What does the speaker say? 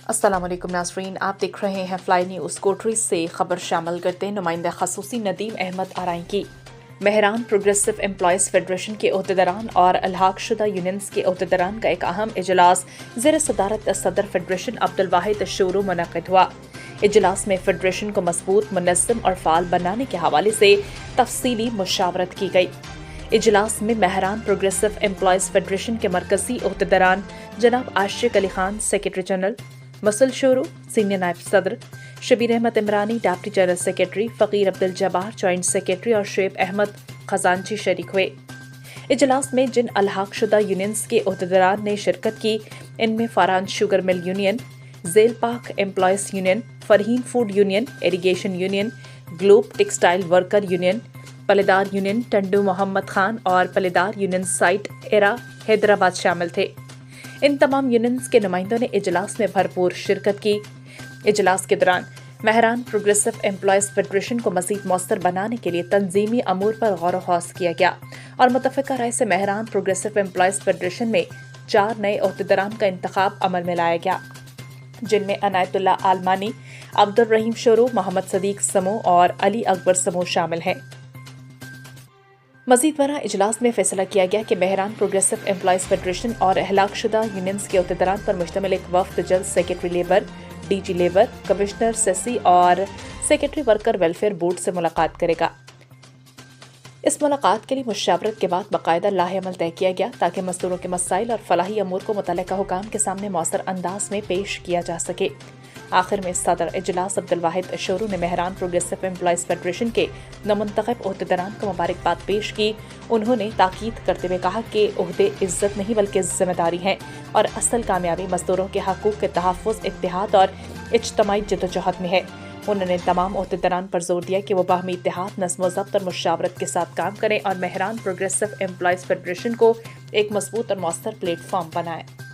अस्सलाम वालेकुम नाज़रीन, आप देख रहे हैं फ्लाई न्यूज़। कोटरी से खबर शामिल करते नुमाइंदा खसूसी नदीम अहमद आरई की मेहरान प्रोग्रेसिव एम्प्लॉयज़ फेडरेशन के अहदेदारान और अलहाक शुदा यूनियंस के अहदेदारान का एक अहम इजलास ज़ेर सदारत सदर फेडरेशन अब्दुल वाहिद शोरू मुनक़िद हुआ। इजलास में फेडरेशन को मजबूत, मुनज़्ज़म और फ़ाल बनाने के हवाले से तफसीली मुशावरत की गई। इजलास में मेहरान प्रोग्रेसिव एम्प्लॉयज़ फेडरेशन के मरकजी अहदेदारान जनाब आशिक अली खान सेक्रेटरी जनरल, मसल शोरू सीनियर नायब सदर, Shabbir Ahmed Imrani deputy general secretary, Faqir Abdul Jabbar joint secretary और शुएब अहमद खजानची शरीक हुए। इजलास में जिन अलहाक शुदा यूनियंस के अहदेदारान ने शिरकत की, इनमें फरान शुगर मिल यूनियन, जेल पाक employees union, Farheen food union, irrigation union, globe textile worker union, पलेदार यूनियन टंडू मोहम्मद खान और पलेदार यूनियन साइट एरा हैदराबाद शामिल थे। इन तमाम यूनियंस के नुमाइंदों ने इजलास में भरपूर शिरकत की। इजलास के दौरान मेहरान प्रोग्रेसिव एम्प्लॉयज़ फेडरेशन को मज़ीद मौसर बनाने के लिए तंजीमी अमूर पर गौर ख़ौस किया गया और मुतफ़िक़ा राय से मेहरान प्रोग्रेसिव एम्प्लॉयज़ फेडरेशन में 4 नए अहदेदारान का इंतखाब अमल में लाया गया, जिनमें अनायतुल्लाह आलमानी, अब्दुल रहीम शोरू, मोहम्मद सदीक समूह और अली अकबर समूह शामिल हैं। मज़ीद बरा इजलास में फैसला किया गया कि मेहरान प्रोग्रेसिव एम्प्लॉयज़ फेडरेशन और हलाक शुदा यूनियंस के अहदेदारान पर मुश्तमिल एक वफ़द जल्द secretary labour, DG labour, commissioner SESSI और सेक्रेटरी वर्कर वेलफेयर बोर्ड से मुलाकात करेगा। इस मुलाकात के लिए मुशावरत के बाद बाकायदा लाहेअमल तय किया गया ताकि मज़दूरों के मसाइल और फलाही अमूर को मुतल्लिका हुकाम के सामने मौसर अंदाज में पेश किया जा सके। आखिर में सदर इजलास अब्दुल वाहिद शोरू ने मेहरान प्रोग्रेसिव एम्प्लॉयज़ फेडरेशन के नमुंतखब अहदेदारान को मुबारकबाद पेश की। उन्होंने ताकीद करते हुए कहा कि ओहदे इज्जत नहीं बल्कि जिम्मेदारी हैं और असल कामयाबी मजदूरों के हकूक़ के तहफ़्फ़ुज़, इत्तेहाद और इज्तिमाई जद्दोजहद में है। उन्होंने तमाम अहदेदारान पर जोर दिया कि वो बाहमी इत्तेहाद, नज़्म ज़ब्त और मुशावरत के साथ काम करें और मेहरान प्रोग्रेसिव एम्प्लॉयज़ फेडरेशन को एक मजबूत और मौसर प्लेटफॉर्म बनाएं।